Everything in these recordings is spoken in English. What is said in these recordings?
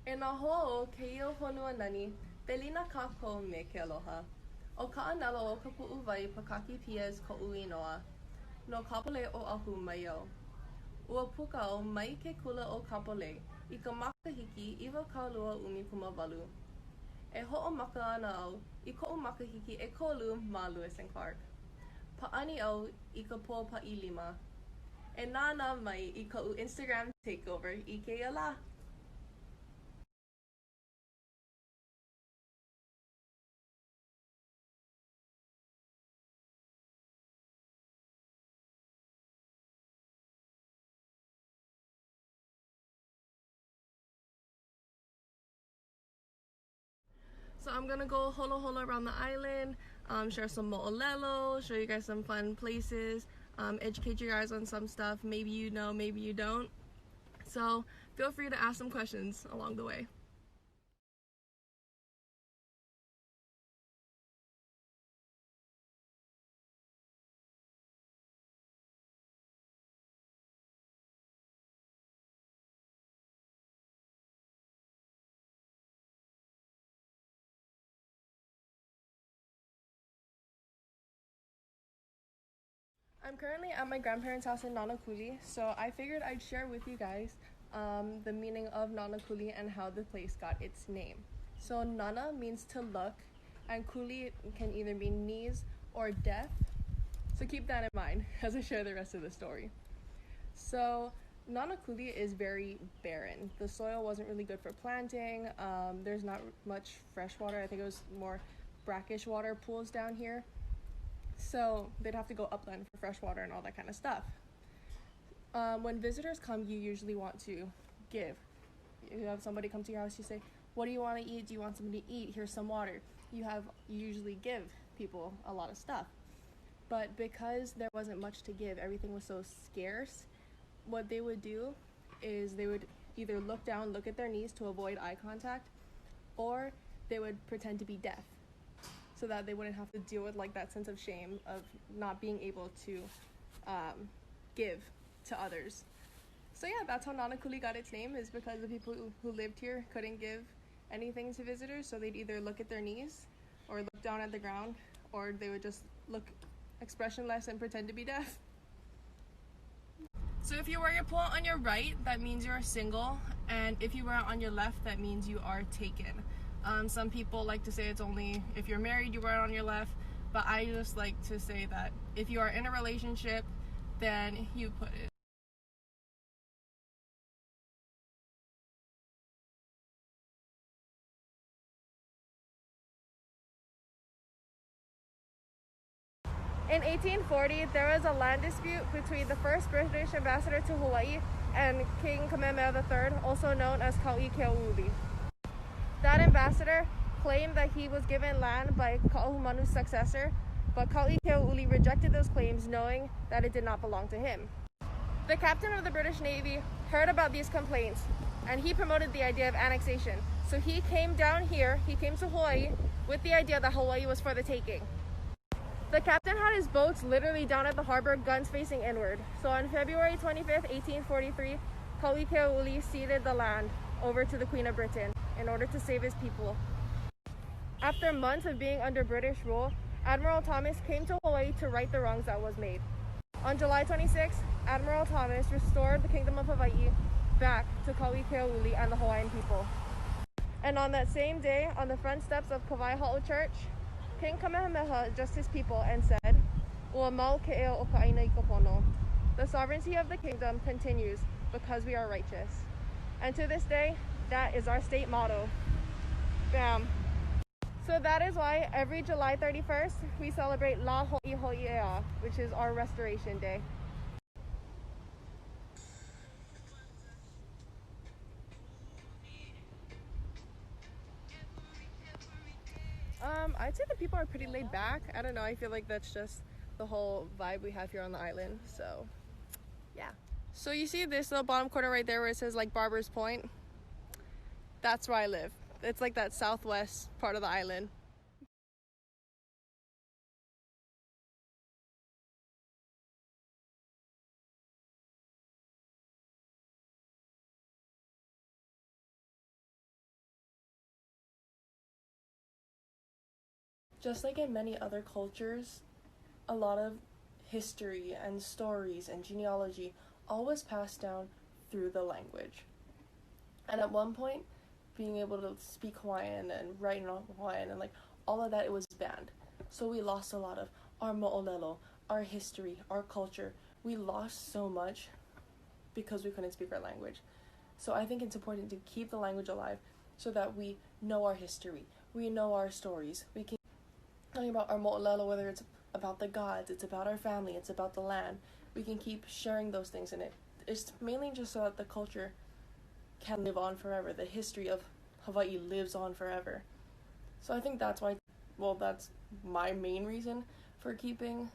E nā ho'o ke ia honua nani, pelina kākou me ke aloha. O ka anelo o ka pu'u wai Pakaki-Pias ko'u inoa, no kapole o ahu mai au. Ua pukao mai ke kula o kapole I ka makahiki 2.8. E ho'omaka ana au I ko'u makahiki 3 ma Lewis and Clark. Pa'ani au I ka pō pa'ilima. E nāna mai I ko'u Instagram takeover I ke ia la. So I'm gonna go holo holo around the island, share some mo'olelo, show you guys some fun places, educate you guys on some stuff. Maybe you know, maybe you don't. So feel free to ask some questions along the way. I'm currently at my grandparents' house in Nanakuli, so I figured I'd share with you guys the meaning of Nanakuli and how the place got its name. So Nana means to look, and Kuli can either mean knees or death. So keep that in mind as I share the rest of the story. So Nanakuli is very barren. The soil wasn't really good for planting. There's not much fresh water. I think it was more brackish water pools down here. So they'd have to go upland for fresh water and all that kind of stuff. When visitors come, you usually want to give. You have somebody come to your house, you say, what do you want to eat? Do you want something to eat? Here's some water. You usually give people a lot of stuff. But because there wasn't much to give, everything was so scarce, what they would do is they would either look down, look at their knees to avoid eye contact, or they would pretend to be deaf so that they wouldn't have to deal with like that sense of shame of not being able to give to others. So yeah, that's how Nanakuli got its name, is because the people who lived here couldn't give anything to visitors, so they'd either look at their knees or look down at the ground, or they would just look expressionless and pretend to be deaf. So if you wear your pullout on your right, that means you're single, and if you wear it on your left, that means you are taken. Some people like to say it's only if you're married you wear it on your left, but I just like to say that if you are in a relationship, then you put it. In 1840, there was a land dispute between the first British ambassador to Hawaii and King Kamehameha III, also known as Kauikeaouli. That ambassador claimed that he was given land by Ka'ahumanu's successor, but Kauikeaouli rejected those claims, knowing that it did not belong to him. The captain of the British Navy heard about these complaints, and he promoted the idea of annexation. So he came down here, he came to Hawaii with the idea that Hawaii was for the taking. The captain had his boats literally down at the harbor, guns facing inward. So on February 25th, 1843, Kauikeaouli ceded the land over to the Queen of Britain in order to save his people. After months of being under British rule, Admiral Thomas came to Hawaii to right the wrongs that was made. On July 26, Admiral Thomas restored the Kingdom of Hawaii back to Kauikeaouli and the Hawaiian people. And on that same day, on the front steps of Kawai Ha'o Church, King Kamehameha addressed his people and said, "Ua mau ke'e o ka aina I ka pono." The sovereignty of the kingdom continues because we are righteous. And to this day, that is our state motto. Bam. So that is why every July 31st, we celebrate La Ho'i Ho'i'ea, which is our Restoration Day. I'd say the people are pretty laid back. I don't know, I feel like that's just the whole vibe we have here on the island, so yeah. So you see this little bottom corner right there where it says like Barber's Point? That's where I live. It's like that southwest part of the island. Just like in many other cultures, a lot of history and stories and genealogy always passed down through the language. And at one point, being able to speak Hawaiian and write in Hawaiian and like all of that, it was banned. So we lost a lot of our mo'olelo, our history, our culture. We lost so much because we couldn't speak our language. So I think it's important to keep the language alive so that we know our history, we know our stories. We can talk about our mo'olelo, whether it's about the gods, it's about our family, it's about the land. We can keep sharing those things in it. It's mainly just so that the culture can live on forever. The history of Hawaii lives on forever. So I think that's why, that's my main reason for keeping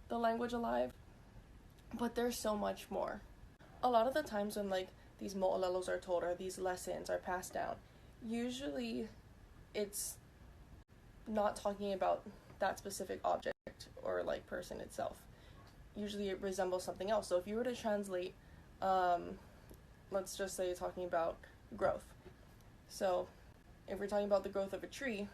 the language alive. But there's so much more. A lot of the times when like these mo'olelos are told or these lessons are passed down, usually it's not talking about that specific object or like person itself. Usually it resembles something else. So if you were to translate, let's just say talking about growth. So if we're talking about the growth of a tree,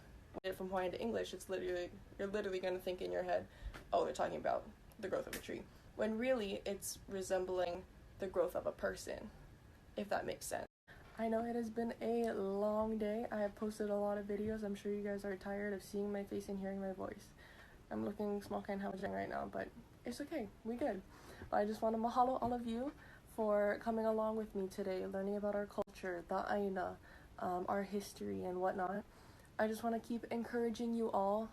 from Hawaiian to English, you're literally going to think in your head, oh, they're talking about the growth of a tree, when really it's resembling the growth of a person, if that makes sense. I know it has been a long day. I have posted a lot of videos. I'm sure you guys are tired of seeing my face and hearing my voice. I'm looking small kind of right now, but it's okay. We good. But I just want to mahalo all of you for coming along with me today, learning about our culture, the aina, our history and whatnot. I just want to keep encouraging you all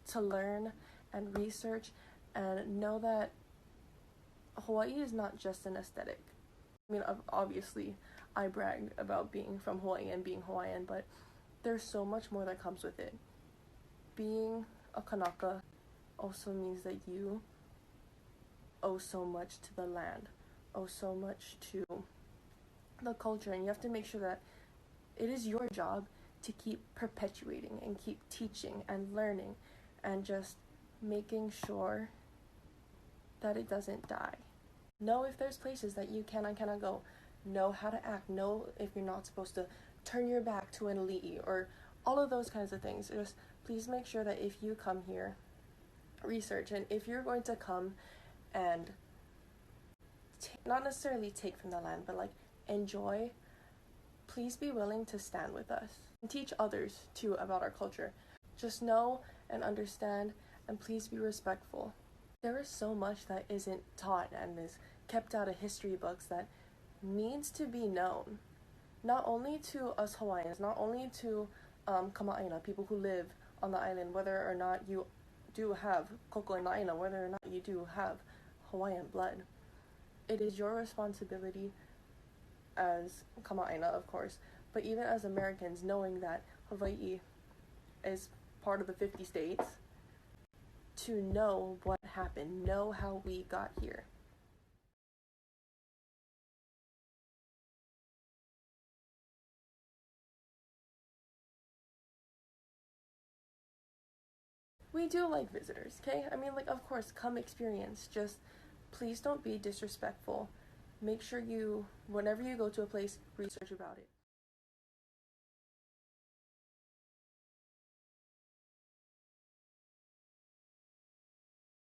to learn and research and know that Hawaii is not just an aesthetic. I mean, obviously, I brag about being from Hawaii and being Hawaiian, but there's so much more that comes with it. Being a Kanaka also means that you owe so much to the land, owe so much to the culture, and you have to make sure that it is your job to keep perpetuating and keep teaching and learning and just making sure that it doesn't die. Know if there's places that you can and cannot go. Know how to act. Know if you're not supposed to turn your back to an ali'i or all of those kinds of things. Just please make sure that if you come here, research, and if you're going to come and not necessarily take from the land, but like enjoy, please be willing to stand with us and teach others too about our culture. Just know and understand, and please be respectful. There is so much that isn't taught and is kept out of history books that needs to be known, not only to us Hawaiians, not only to kama'aina, people who live on the island, whether or not you do have koko and na'ina, whether or not you do have Hawaiian blood. It is your responsibility as kama'aina, of course, but even as Americans, knowing that Hawaii is part of the 50 states, to know what happened, know how we got here. We do like visitors, okay? I mean, like, of course, come experience. Just please don't be disrespectful. Make sure you, whenever you go to a place, research about it.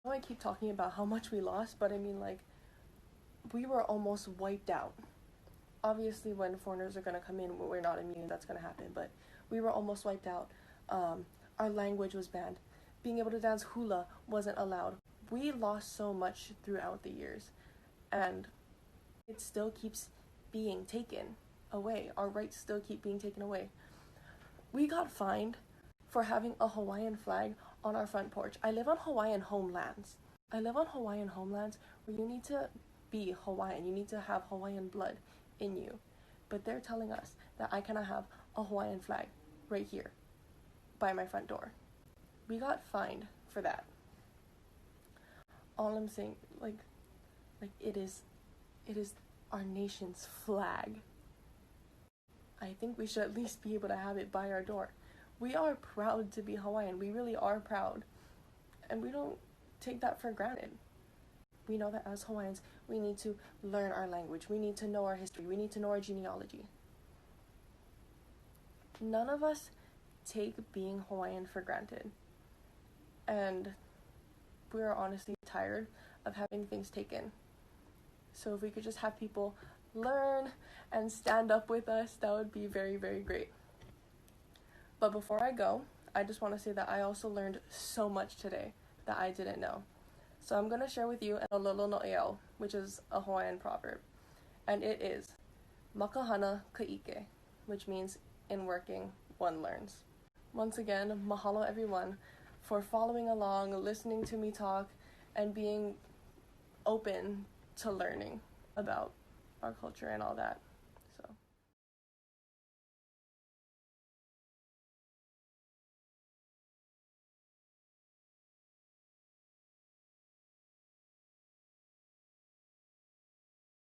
I know I keep talking about how much we lost, but I mean, like, we were almost wiped out. Obviously, when foreigners are going to come in, we're not immune, that's going to happen, but we were almost wiped out. Our language was banned. Being able to dance hula wasn't allowed. We lost so much throughout the years, and it still keeps being taken away. Our rights still keep being taken away. We got fined for having a Hawaiian flag on our front porch. I live on Hawaiian homelands. Where you need to be Hawaiian. You need to have Hawaiian blood in you. But they're telling us that I cannot have a Hawaiian flag right here by my front door. We got fined for that. All I'm saying, like it is our nation's flag. I think we should at least be able to have it by our door. We are proud to be Hawaiian. We really are proud. And we don't take that for granted. We know that as Hawaiians, we need to learn our language. We need to know our history. We need to know our genealogy. None of us take being Hawaiian for granted. and we are honestly tired of having things taken. So if we could just have people learn and stand up with us, that would be very, very great. But before I go, I just want to say that I also learned so much today that I didn't know. So I'm going to share with you an ololo no eo, which is a Hawaiian proverb. And it is makahana ka'ike, which means in working, one learns. Once again, mahalo everyone for following along, listening to me talk, and being open to learning about our culture and all that.